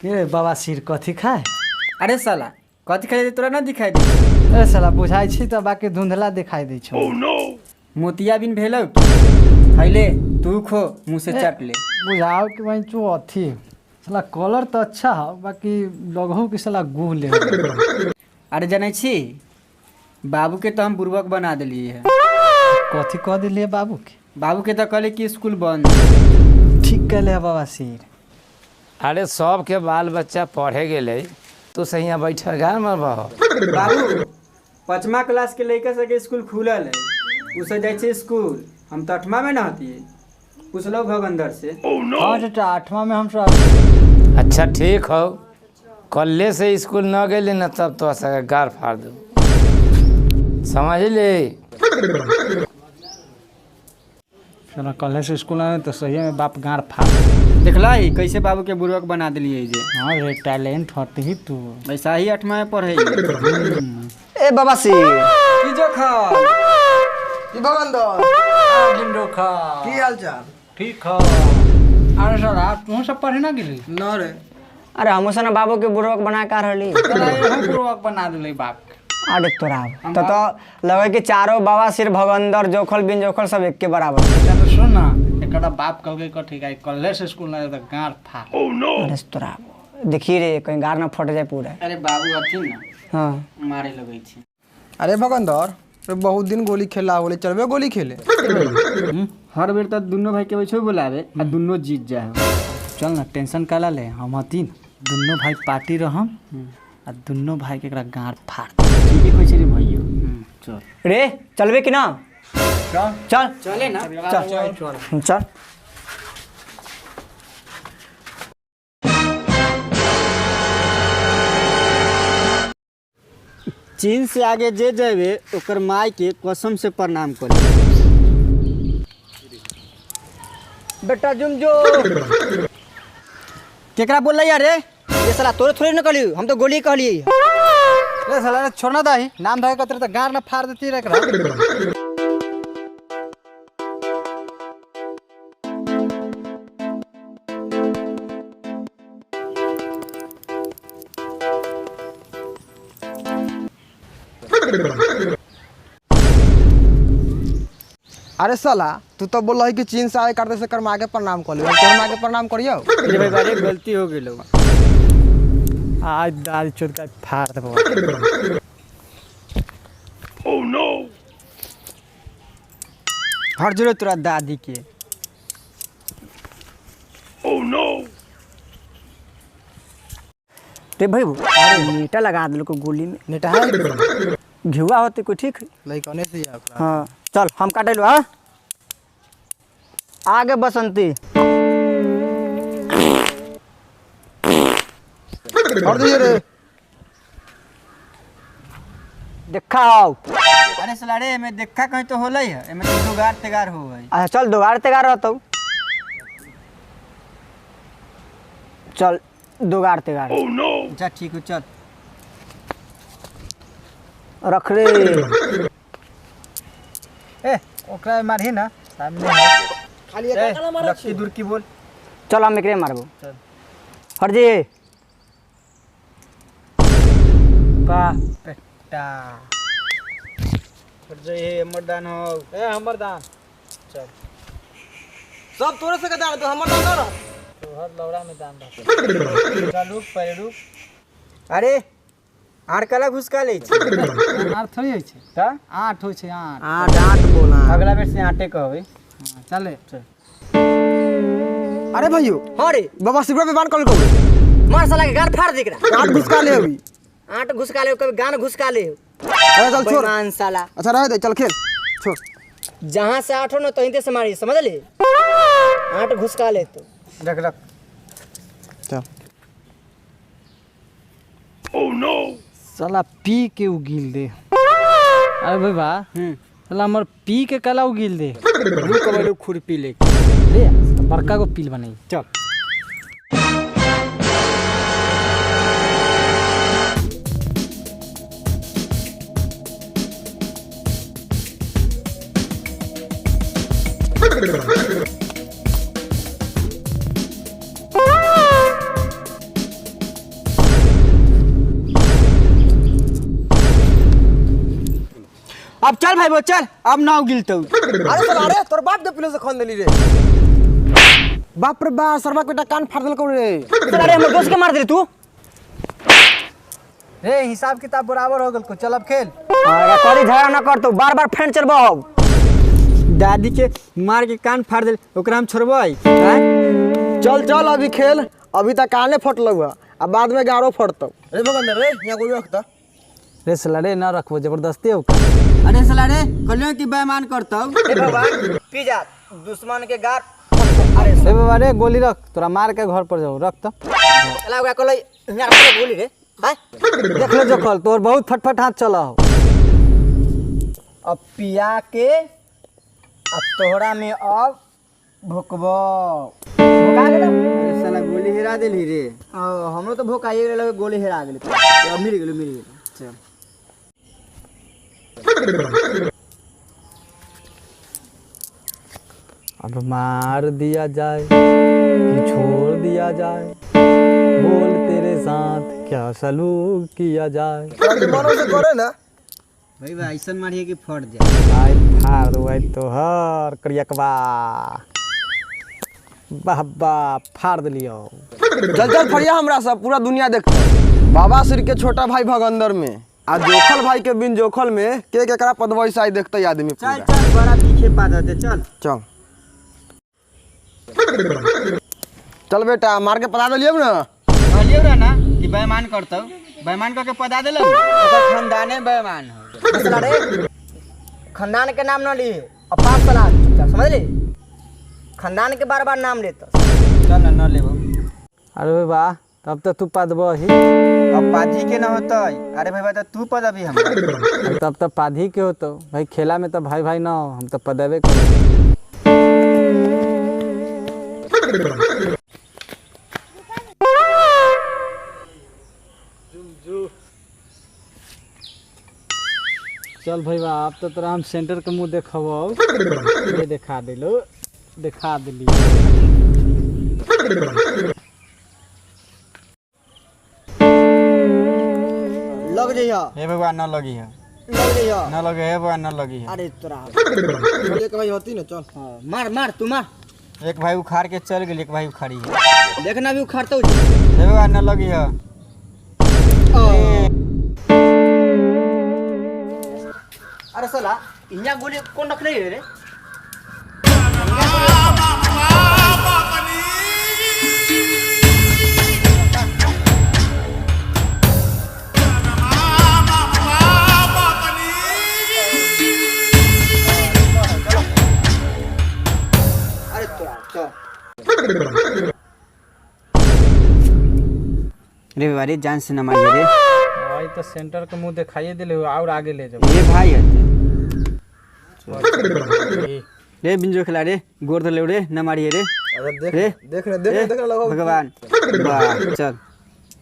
ये बवासीर कथी खाए? अरे साला कथी खाई तोरा ना दिखाई दे? अरे साला बुझाई छी त बाकी धुंधला दिखाई दै छौ। मोतिया बिन भेलौ खैले तू खो मुंह से चाट ले। बुझाओ कि वही चो अथी साला कलर तो अच्छा है बाकी लगहु कि साला गुह ले। अरे जानै छी बाबू के तो हम बुर्बक बना दिलिए है। कथी कह दिलिए बाबू के? बाबू के तो कहले कि स्कूल बंद। ठीक कहले है बवासीर। अरे सब के बाल बच्चा पढ़े गेले तो सही यहाँ बैठल गार मरबा। बाबू 5मा क्लास के लड़का सबके स्कूल खुलल है, उसे जाइ छै स्कूल। हम तो 8मा में न हती, पूछलो भगंदर से। हाँ चाचा 8वां में हम सब। अच्छा ठीक हो, कल्ले से स्कूल न गए न तब तो ऐसा गार फाड़ दो, समझ ले। चलो कल से स्कूल आए तो सही में बाप गाड़ फाड़। देखला ही कैसे बाबू के बुर्बक बना दिलिए जे। हाँ रे टैलेंट होती ही तू। वैसा ही 8मा में पढ़े। ए बवासीर की जो खा ई भगंदर जिंदो खा की हाल चाल? ठीक है। अरे साला तू सब पढ़े ना गिली? न रे अरे हमू से ना बाबू के बुर्बक बना का रहली। साला हम पूर्वक बना दिले बाप। अरे तोरा तो लगे कि चारों बवासीर भगंदर जोखल बिन जोखल सब एक के बराबर। चलो सुन ना एकड़ा बाप कह के कथी का कल्ले से स्कूल ना तो गाड़ फाड़। अरे तोरा देखी रे कहीं गार ना फट जाए पूरा। अरे बाबू अथी ना हाँ मारे लगै छै। अरे भगंदर रे बहुत दिन गोली खेला होले, चलबे गोली खेले? हर बेर तो दुनो भाई के वैसे बुलावे आ दुनो जीत जाए। चल ना टेंशन काला ले, हम हती दुनो भाई पार्टी रहम आ दुनो भाई के एकरा गाड़ फाड़। ठीक है कैसे रे भैया? चल रे चलबे कि ना? चल चले ना। चल चल। चीन से आगे जे जावे ओकर माई के कसम से प्रणाम कर। बेटा जुम जो केकरा बोल रही रे? ये साला तोरे थोड़ी न कहली, हम तो गोली कहली। रे साला रे छोड़ना दाही नाम धके कतरे तो गाड़ ना फाड़ देती रे एकरा। अरे साला तू तो बोल रही कि चीन से आए करते से कर माँ के प्रणाम कर लियो, तो माँ के प्रणाम करियो। अरे भाई बारे गलती हो गेलो। आज दाल चोर का फाड़ देबो। Oh no. हर जरूरत तोरा दादी के। Oh no. रे भाई अरे नीटा लगा दिल को गोली में। नेटा है घिवा होते कोई ठीक। लइकने से या हाँ चल हम काटे लो। हाँ आगे बसंती और दीजिए रे। देखा आओ। अरे साला रे मैं देखा कहीं तो होलै है, एमे तो जुगाड़ तेगाड़ हो गई। अच्छा चल दोगार तेगार रहता। चल दोगार तेगार। अच्छा ठीक है चल। रख रे। ए ओकरा मारही ना सामने है। खाली ए, लक्की दूर की बोल। चल हम एकरे मारबो। हट जी बा बेटा हट जाइए मर्दान हो। ए हमर दान सब तोरे से कदा तो हमर ना रह। तोहर लौड़ा में दान रख। चल रुक पहले रुक। अरे आर कला घुसका ले छी। आठ थोड़ी होई छै त 8 होई छै 8। हां डांट बोला। अगला बेर से आटे कहबै। चले अरे भाइयों हाँ रे बाबा सिबरा पे बान कॉल करो। मार साला के गान फाड़ दे एकरा। काट घुसका ले अभी। आठ घुसका ले कभी गान घुसका ले। अरे चल छोड़। बेईमान साला अच्छा रह दे चल खेल छोड़। जहाँ से आठ हो ना तहीं से मारी, समझ ले। आठ घुसका ले तो रख रख। चल साला पी के उगिल दे। अरे भाई बा साला हमर पी के कला उगिल दे। रुक कबड़ू खुरपी ले ले बड़का को पील बनाई। चल। अब चल भाई वो चल, अब नाव गिलतो। अरे साला अरे तोर बाप के पिलो से खोन देली रे। बाप रे बाप सरवा बेटा कान फाड़ देलको रे। चल अरे हमर दोस्त के मार दे तू। रे हिसाब किताब बराबर हो गल को, चल अब खेल। अरे करी झगड़ा ना कर तो बार-बार फ्रेंड चलबो। दादी के मार के कान फाड़ दे ओकरा हम छोड़बै। चल चल अभी खेल, अभी तक काने फटलो हुआ अब बाद में गारो फटतो। रे भगंदर रे यहाँ कोई रखता। रे साला रे ना रखबो, जबरदस्ती हो। अरे साला रे कलियो की बेईमान करतौ। ए भगवान पी जा दुश्मन के गार। अरे से बाबा रे गोली रख, तोरा मार के घर पर जाओ, रख तो। चला ओकरा कहलै यार हमरे गोली रे। हां देख ले जो कल तोर बहुत फटफट हाथ चला हो। अब पिया के अब तोहरा में अब भोकबो। भोका गेल। अरे साला गोली हेरा देली रे। हमरो तो भोकाइए गेल, गोली हेरा गेल। अब मिल गेल। चल अब मार दिया जाए कि छोड़ दिया जाए, बोल तेरे साथ क्या सलूक किया जाए। मनो से करे ना भाई भाई ऐसा मारिए कि फट जाए। आई फाड़ दो आई तो हर करियकबा बाबा फाड़ दिलियो। चल चल फड़िया हमरा सब पूरा दुनिया देखता। बाबा सिर के छोटा भाई भगंदर में आ जोखल भाई के बिन जोखल में के केकरा पदवई साई देखते आदमी पूरा। चल चल बड़ा पीछे पा दे चल। चल चल बेटा मार के पता दिलियो ना। कहलियो रे ना कि बेईमान करतौ, बेईमान करके पदा देलौ। ओकर खानदाने बेईमान हो। चला रे खानदान के नाम न ली। अब 5 साल समझ ली, खानदान के बार-बार नाम लेता। चल ना न लेबो। अरे वाह तब तो तू पदबो ही। अब पाजी के ना होतै। अरे भाई तो तू पद अभी हम। तब तो पाधी के होतो भाई, खेला में तो भाई भाई ना हो, हम तो पदबे करो। चल भाई बा आप तो तोरा हम सेंटर के मुंह देखबो। ये दिखा दिलो, दिखा दिली। लग जइहा। हे भगवान न लगी है। लग जइहा। न लगे हे भगवान न लगी है। अरे तोरा एक भाई होती ना चल। मार तू मार। एक भाई उखाड़ के चल गेल, एक भाई उखाड़ी है। देखना भी उखाड़तो। हे भगवान न लगी है। अरे साला इहाँ गोली कौन रख रही है रे? अरे रे बारी जान से न मारिए रे। भाई तो सेंटर के मुंह दिखाइए दिले और आगे ले जाओ। ये भाई है रे बिंजो खिला रे, गोर तो ले रे न मारिए रे। अरे रे देख देख लगो भगवान वाह चल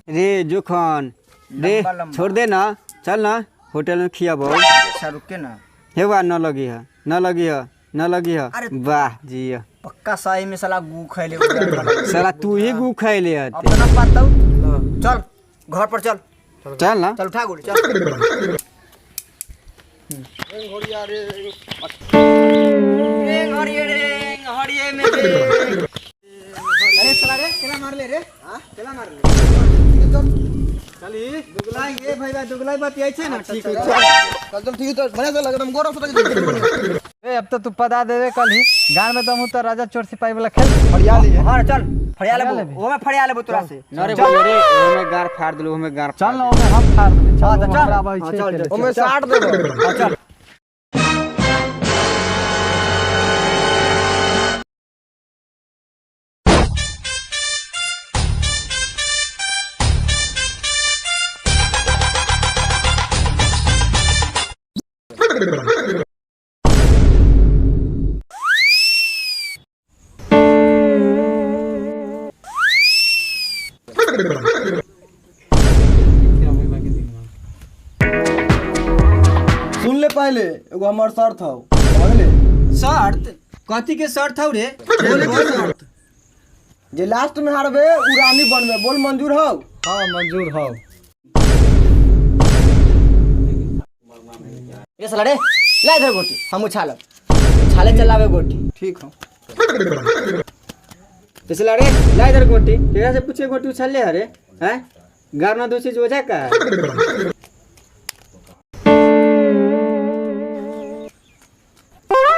रे जोखन रे छोड़ दे ना, चल ना होटल में खियाबो। अच्छा रुक के ना। हे वाह न लगी है, न लगी है, न लगी है। वाह जी पक्का सही में साला गू खैले। साला तू ही गु खैले अब हते। तो ना पाता चल घर पर चल। चल ना चल उठा गोली चल। हरिये में रे। अरे साला रे केला मार ले रे। हां केला मार ले। चली दुगलाई ए भाई बा दुगलाई बात आई छे ना ठीक है। चल चल ठीक है बढ़िया से लगे तुम गोरा से। ए अब तो तू पदा देवे कल ही गांव में, तो हम तो राजा चोर सिपाही वाला खेल हरियाली है। हां चल फड़िया ले वो में फड़िया ले तोरा से। न रे भाई रे ओमे गार फाड़ दलो, ओमे गार चल ना ओमे हम फाड़ देबे। हां चल चल चल ओमे 60 दे दो। हां चल। सुन ले पहले एगो हमर शर्त हौ समझ ले। शर्त कथी के शर्त हौ रे? बोल शर्त। जे लास्ट में हारबे उ रानी बनबे, बोल मंजूर हौ? हां मंजूर हो। ये साला रे ला इधर गोटी हम उछालब उछाले चलावे गोटी ठीक हो पिछला रे ला इधर गोटी केकरा से पूछे गोटी उछल ले अरे हैं गार ना दो चीज वजह का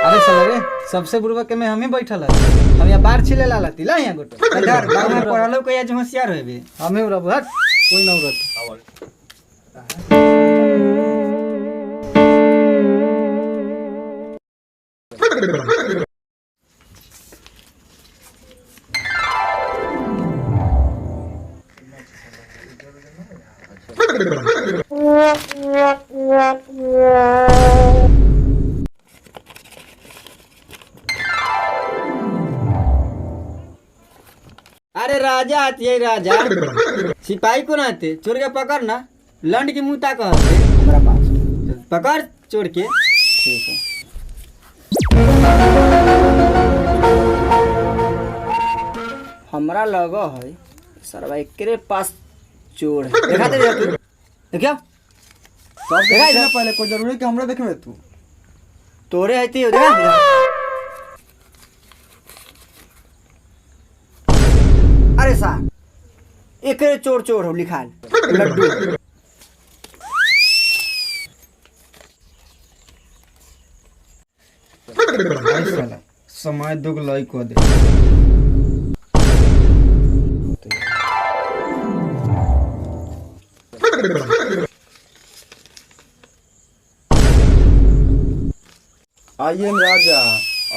अरे साला रे सबसे बुरबक के में हम ही बैठल है हम यहाँ बाहर छिले ला लाती ला यहाँ गोटे अंदर गांव में पढ़लो कोई आज होशियार होबे हम ही रब हट कोई ना उड़त अरे राजा आती है राजा सिपाही कौन आते चोर के पकड़ ना लंड की मुंह ताक हमारा पास पकड़ चोर के ठीक है हमरा लगा है सरवा एकरे पास चोर है देखा दे तू देखियो सब देखा इधर पहले कोई जरूरी कि हमरा देखबे तू तोरे हती हो देखा अरे साहब एकरे चोर चोर हो लिखाल लड्डू समय दुग लई को दे आइए राजा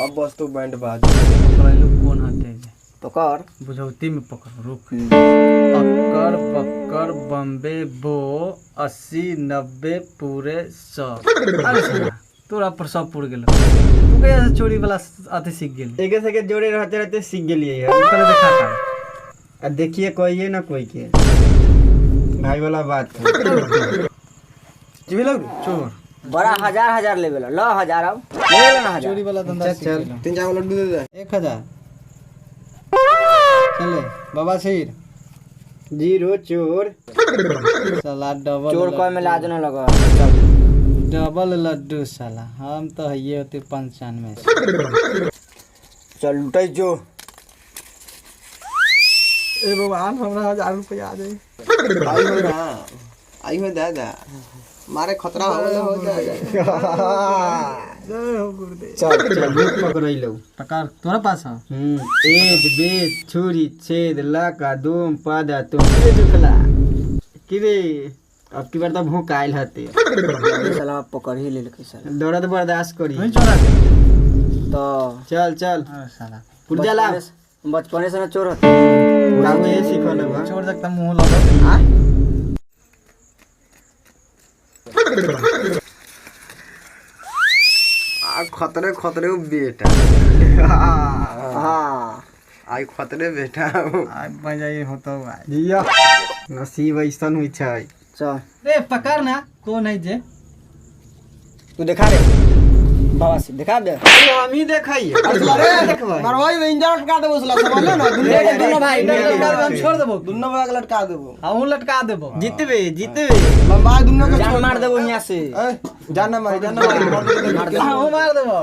अब बस तो बैंड बाज पहले कौन हाथे है पकड़ बुझौती में पकड़ रुक अक्कर बक्कर बम्बे बो 80 90 पूरे 100 अरे साला तोरा पर सब पुर गेलो तू कैसे से चोरी वाला आते सीख गेल एक से के जोड़े रहते रहते सीख गेलिए यार पहले देखा था अब देखिए कोई है ना कोई के भाई वाला बात है जीवी लोग चोर बड़ा हजार हजार लेवल लो हजार अब ले लो ना हजार चोरी वाला धंधा चल, चल। सीख गेलो। 3-4 लड्डू दे दे 1000 चले बाबा शेर 0 चोर साला डबल चोर कोई में लाज न लगा डबल लड्डू साला हम तो ये होते 95 से चल लुटाई जो ए भगवान हमरा 1000 रुपया आ जाए आई हो ना आई हो दादा मारे खतरा हो जाएगा चल चल लूट पकड़ लो पकार तोरा पास है एद बेद छुरी छेद लाका दोम पादा तुम के जुकला किरे अब की बार तो भूख आइल हते साला पकड़ ही ले लेके साला दौड़त बर्दाश्त करी नहीं चोरा तो चल चल अरे साला पुर्जा ला बचपने से ना चोर होता गाँव में सिखल बा चोर देखता मुंह लगा आ खतरे खतरे वो बेटा हाँ आई खतरे बेटा आज मजा ये होता हुआ जिया नसीब ऐसन हुई छै चल रे पकड़ ना कौन है जे तू दिखा रे बाबा से दिखा दे हम ही देखइए मरवाई में इंजन लटका देबो साला समझ ले ना दोनों भाई हम छोड़ देबो दुन्नो भाग लटका देबो हम लटका देबो जीतबे लंबा दुन्नो के जान मार देबो यहाँ से जान मार हम मार देबो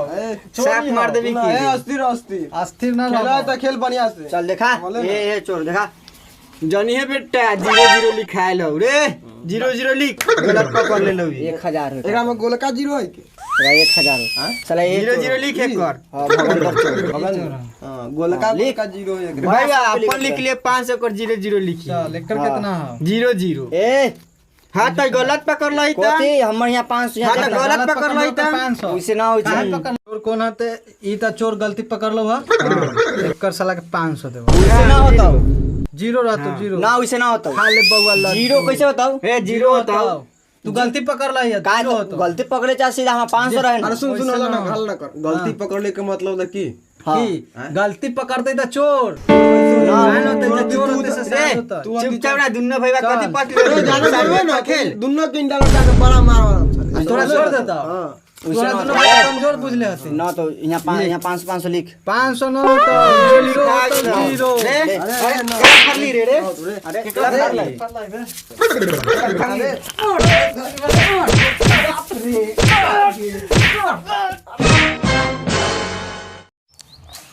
साफ मार देबी की अस्थिर अस्थिर अस्थिर ना खेला लगा तो खेल बढ़िया से चल दिखा ये चोर दिखा जनी है बेटा 0-0 लिखाइल हो रे 0-0 लिख गलत पकड़ ले लो 1000 एकरा में गोलका 0 है के 1000 चला ये 0-0 लिख एक कर हां भगवान चोर हां गोलका का 0 है भाई अपन लिख लिए 500 कर 0-0 लिखी चल लेकर कितना है 0-0 ए हां तो गलत पकड़ लई त कोती हमर यहाँ 500 हां तो यहाँ गलत पकड़ लई त 500 वैसे ना होई छै चोर कौन हते ई त चोर गलती पकड़ लो हां एकर साला के 500 देबो वैसे ना होता जीरो रहतो जीरो ना वैसे ना होता खा ले बउआ लड्डू। जीरो कैसे बताओ ए 0 होता तू गलती पकड़ लाई है का जीरो होतो गलती पकड़े चाहे सीधा हम 500 रहे ना अरे सुन सुन वैसे होला ना ना। घाल ना कर गलती पकड़ले के मतलब है की की गलती पकड़ते त चोर ना, ना होते त चोर होते से रे साथ होता चुपचाप ना दुन्नो भईवा चल। कथि पकड़ ले जाने करबे ना खेल दुन्नो के इंडा लटका के बड़ा मार आराम से थोड़ा छोड़ देता हां वैसे तोरा ना दोनों होता भाई कमजोर बुझले हती ना तो यहाँ 500 लिख 500 न होतो जीरो होतो जीरो रे अरे क्या कर ली रे अरे अरे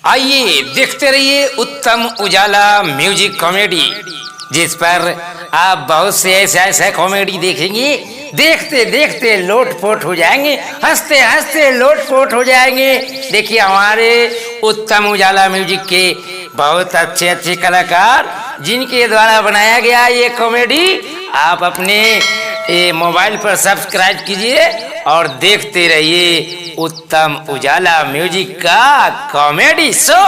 आइए देखते रहिए उत्तम उजाला म्यूजिक कॉमेडी, जिस पर आप बहुत से ऐसे कॉमेडी देखेंगे, देखते देखते लोटपोट हो जाएंगे, हंसते हंसते लोटपोट हो जाएंगे। देखिए हमारे उत्तम उजाला म्यूजिक के बहुत अच्छे अच्छे कलाकार जिनके द्वारा बनाया गया ये कॉमेडी आप अपने मोबाइल पर सब्सक्राइब कीजिए और देखते रहिए उत्तम उजाला म्यूजिक का कॉमेडी शो।